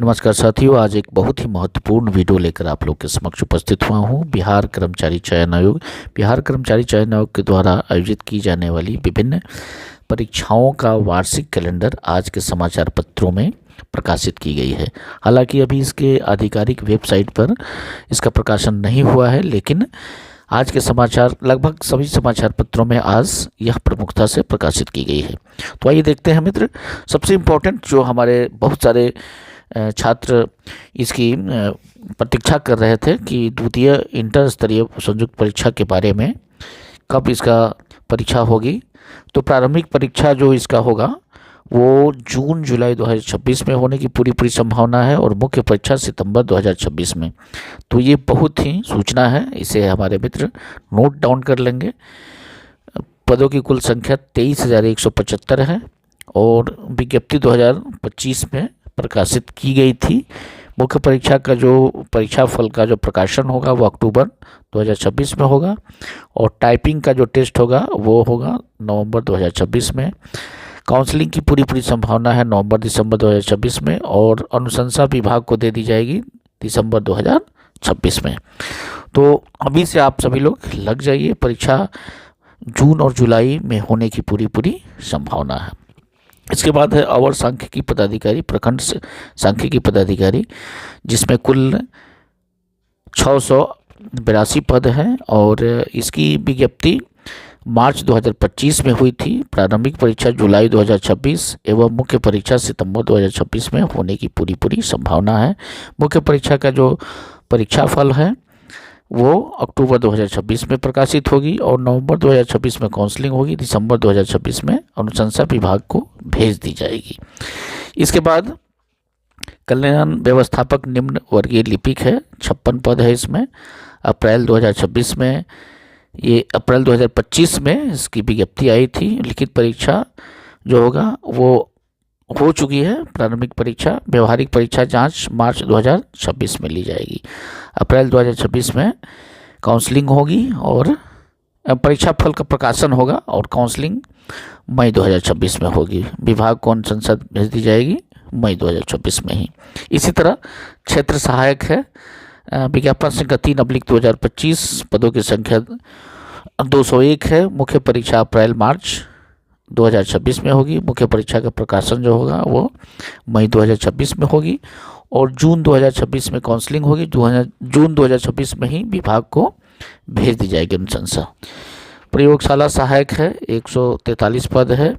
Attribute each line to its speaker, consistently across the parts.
Speaker 1: नमस्कार साथियों, आज एक बहुत ही महत्वपूर्ण वीडियो लेकर आप लोग के समक्ष उपस्थित हुआ हूँ। बिहार कर्मचारी चयन आयोग के द्वारा आयोजित की जाने वाली विभिन्न परीक्षाओं का वार्षिक कैलेंडर आज के समाचार पत्रों में प्रकाशित की गई है। हालांकि अभी इसके आधिकारिक वेबसाइट पर इसका प्रकाशन नहीं हुआ है, लेकिन आज के समाचार लगभग सभी समाचार पत्रों में आज यह प्रमुखता से प्रकाशित की गई है। तो आइए देखते हैं मित्र, सबसे इम्पोर्टेंट जो हमारे बहुत सारे छात्र इसकी प्रतीक्षा कर रहे थे कि द्वितीय इंटर स्तरीय संयुक्त परीक्षा के बारे में कब इसका परीक्षा होगी। तो प्रारंभिक परीक्षा जो इसका होगा वो जून जुलाई 2026 में होने की पूरी संभावना है और मुख्य परीक्षा सितंबर 2026 में। तो ये बहुत ही सूचना है, इसे हमारे मित्र नोट डाउन कर लेंगे। पदों की कुल संख्या 23,175 है और विज्ञप्ति 2025 में प्रकाशित की गई थी। मुख्य परीक्षा का जो परीक्षा फल का जो प्रकाशन होगा वो अक्टूबर 2026 में होगा और टाइपिंग का जो टेस्ट होगा वो होगा नवंबर 2026 में। काउंसलिंग की पूरी संभावना है नवंबर दिसंबर 2026 में और अनुशंसा विभाग को दे दी जाएगी दिसंबर 2026 में। तो अभी से आप सभी लोग लग जाइए, परीक्षा जून और जुलाई में होने की पूरी संभावना है। इसके बाद है अवर सांख्यिकी पदाधिकारी, प्रखंड सांख्यिकी पदाधिकारी, जिसमें कुल 682 पद हैं और इसकी विज्ञप्ति मार्च 2025 में हुई थी। प्रारंभिक परीक्षा जुलाई 2026 एवं मुख्य परीक्षा सितंबर 2026 में होने की पूरी संभावना है। मुख्य परीक्षा का जो परीक्षा फल है वो अक्टूबर 2026 में प्रकाशित होगी और नवंबर 2026 में काउंसलिंग होगी, दिसंबर 2026 में अनुशंसा विभाग को भेज दी जाएगी। इसके बाद कल्याण व्यवस्थापक निम्न वर्गीय लिपिक है, 56 पद है इसमें। अप्रैल 2026 में अप्रैल 2025 में इसकी विज्ञप्ति आई थी। लिखित परीक्षा जो होगा वो हो चुकी है। प्रारंभिक परीक्षा, व्यवहारिक परीक्षा जांच मार्च 2026 में ली जाएगी। अप्रैल 2026 में काउंसलिंग होगी और परीक्षा फल का प्रकाशन होगा और काउंसलिंग मई 2026 में होगी। विभाग को अनुशंसा भेज दी जाएगी मई 2026 में ही। इसी तरह क्षेत्र सहायक है, विज्ञापन संख्या 3/2025, पदों की संख्या 201 है। मुख्य परीक्षा अप्रैल मार्च 2026 में होगी। मुख्य परीक्षा का प्रकाशन जो होगा वो मई 2026 में होगी और जून 2026 में काउंसलिंग होगी। जून 2026 में ही विभाग को भेज दी जाएगी अनुशंसा। प्रयोगशाला सहायक है, 143 पद है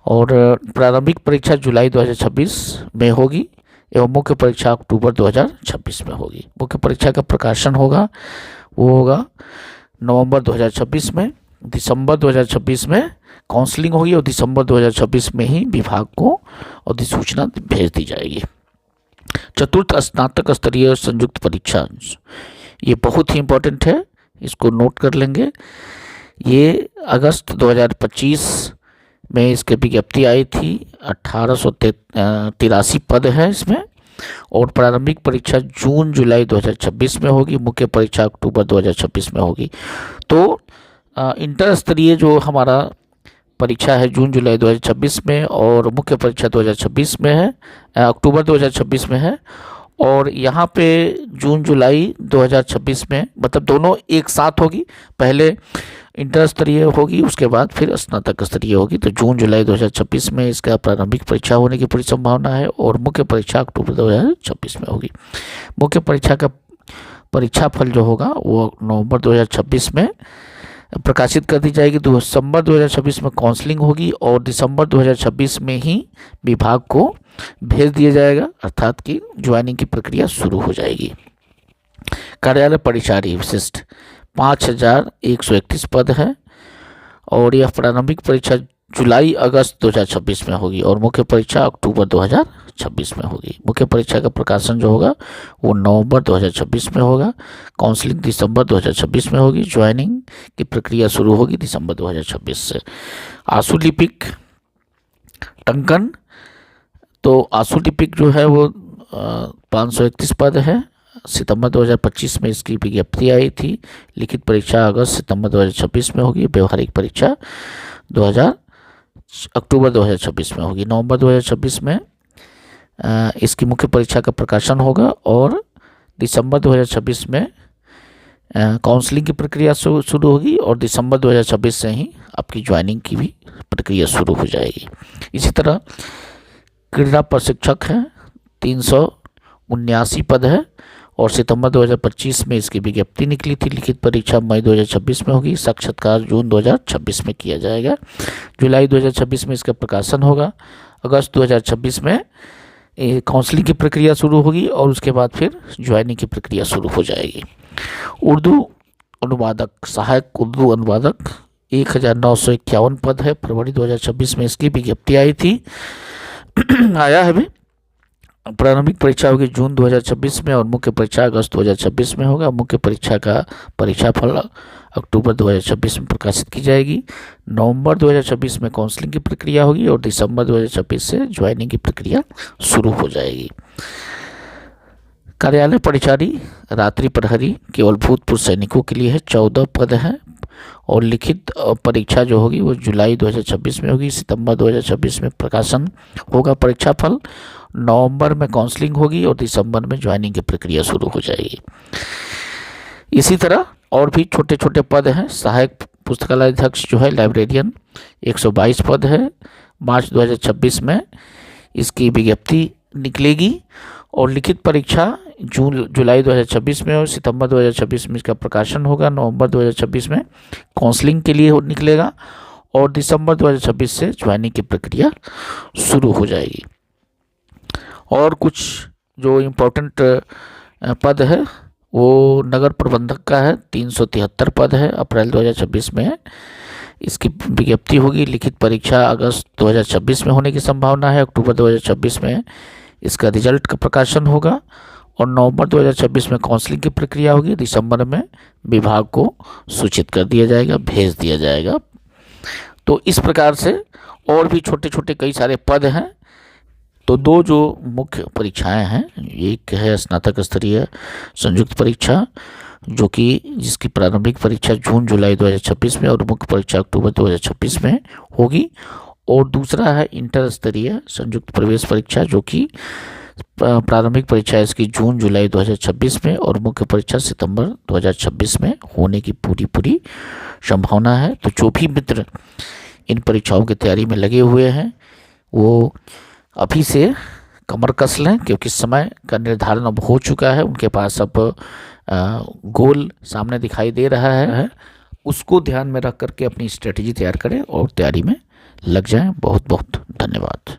Speaker 1: और प्रारंभिक परीक्षा जुलाई 2026 में होगी एवं मुख्य परीक्षा अक्टूबर 2026 में होगी। मुख्य परीक्षा का प्रकाशन होगा वो होगा नवंबर 2026 में, दिसंबर 2026 में काउंसलिंग होगी और दिसंबर 2026 में ही विभाग को अधिसूचना भेज दी जाएगी। चतुर्थ स्नातक स्तरीय संयुक्त परीक्षा, ये बहुत ही इम्पोर्टेंट है, इसको नोट कर लेंगे। ये अगस्त 2025 में इसके विज्ञप्ति आई थी। 1883 पद है इसमें और प्रारंभिक परीक्षा जून जुलाई 2026 में होगी। मुख्य परीक्षा अक्टूबर 2026 में होगी। तो इंटर स्तरीय जो हमारा परीक्षा है जून जुलाई 2026 में और मुख्य परीक्षा 2026 में है, अक्टूबर 2026 में है। और यहाँ पे जून जुलाई 2026 में मतलब दोनों एक साथ होगी, पहले इंटर स्तरीय होगी उसके बाद फिर स्नातक स्तरीय होगी। तो जून जुलाई 2026 में इसका प्रारंभिक परीक्षा होने की पूरी संभावना है और मुख्य परीक्षा अक्टूबर 2026 में होगी। मुख्य परीक्षा का परीक्षा फल जो होगा वो नवंबर 2026 में प्रकाशित कर दी जाएगी। दिसंबर 2026 में काउंसलिंग होगी और दिसंबर 2026 में ही विभाग को भेज दिया जाएगा, अर्थात कि ज्वाइनिंग की प्रक्रिया शुरू हो जाएगी। कार्यालय परिचारी विशिष्ट 5131 पद है और यह प्रारंभिक परीक्षा जुलाई अगस्त 2026 में होगी और मुख्य परीक्षा अक्टूबर 2026 में होगी। मुख्य परीक्षा का प्रकाशन जो होगा वो नवंबर 2026 में होगा। काउंसलिंग दिसंबर 2026 में होगी। ज्वाइनिंग की प्रक्रिया शुरू होगी दिसंबर 2026 से। आशु लिपिक टंकन, तो आशु लिपिक जो है वो 531 पद है। सितंबर 2025 में इसकी विज्ञप्ति आई थी। लिखित परीक्षा अगस्त सितंबर 2026 में होगी। व्यवहारिक परीक्षा अक्टूबर 2026 में होगी। नवंबर 2026 में इसकी मुख्य परीक्षा का प्रकाशन होगा और दिसंबर 2026 में काउंसलिंग की प्रक्रिया शुरू होगी और दिसंबर 2026 से ही आपकी ज्वाइनिंग की भी प्रक्रिया शुरू हो जाएगी। इसी तरह क्रीड़ा प्रशिक्षक है, 379 पद है और सितंबर 2025 में इसकी विज्ञप्ति निकली थी। लिखित परीक्षा मई 2026 में होगी, साक्षात्कार जून 2026 में किया जाएगा। जुलाई 2026 में इसका प्रकाशन होगा। अगस्त 2026 में काउंसलिंग की प्रक्रिया शुरू होगी और उसके बाद फिर ज्वाइनिंग की प्रक्रिया शुरू हो जाएगी। उर्दू अनुवादक, सहायक उर्दू अनुवादक 1951 पद है। फरवरी 2026 में इसकी विज्ञप्ति आई थी आया है भी। प्रारंभिक परीक्षा होगी जून 2026 में और मुख्य परीक्षा अगस्त 2026 में होगा। मुख्य परीक्षा का परीक्षाफल अक्टूबर 2026 में प्रकाशित की जाएगी। नवंबर 2026 में काउंसलिंग की प्रक्रिया होगी और दिसंबर 2026 से ज्वाइनिंग की प्रक्रिया शुरू हो जाएगी। कार्यालय परिचारी, रात्रि प्रहरी केवल भूतपूर्व सैनिकों के लिए है, 14 पद हैं और लिखित परीक्षा जो होगी वो जुलाई 2026 में होगी। सितंबर 2026 में प्रकाशन होगा परीक्षाफल, नवंबर में काउंसलिंग होगी और दिसंबर में ज्वाइनिंग की प्रक्रिया शुरू हो जाएगी। इसी तरह और भी छोटे छोटे पद हैं। सहायक पुस्तकालय अध्यक्ष जो है लाइब्रेरियन 122 पद है। मार्च 2026 में इसकी विज्ञप्ति निकलेगी और लिखित परीक्षा जुलाई 2026 में और सितंबर 2026 में इसका प्रकाशन होगा। नवंबर 2026 में काउंसलिंग के लिए निकलेगा और दिसंबर 2026 से ज्वाइनिंग की प्रक्रिया शुरू हो जाएगी। और कुछ जो इम्पोर्टेंट पद है वो नगर प्रबंधक का है, 373 पद है। अप्रैल 2026 में इसकी विज्ञप्ति होगी। लिखित परीक्षा अगस्त 2026 में होने की संभावना है। अक्टूबर 2026 में इसका रिजल्ट का प्रकाशन होगा और नवंबर 2026 में काउंसलिंग की प्रक्रिया होगी। दिसंबर में विभाग को सूचित कर दिया जाएगा, भेज दिया जाएगा। तो इस प्रकार से और भी छोटे छोटे कई सारे पद हैं। तो दो जो मुख्य परीक्षाएं हैं, एक है स्नातक स्तरीय संयुक्त परीक्षा जो कि जिसकी प्रारंभिक परीक्षा जून जुलाई 2026 में और मुख्य परीक्षा अक्टूबर 2026 में होगी, और दूसरा है इंटर स्तरीय संयुक्त प्रवेश परीक्षा जो कि प्रारंभिक परीक्षा इसकी जून जुलाई 2026 में और मुख्य परीक्षा सितंबर 2026 में होने की पूरी संभावना है। तो जो भी मित्र इन परीक्षाओं की तैयारी में लगे हुए हैं वो अभी से कमर कस लें, क्योंकि समय का निर्धारण अब हो चुका है। उनके पास अब गोल सामने दिखाई दे रहा है, उसको ध्यान में रख करके अपनी स्ट्रेटजी तैयार करें और तैयारी में लग जाएं। बहुत बहुत धन्यवाद।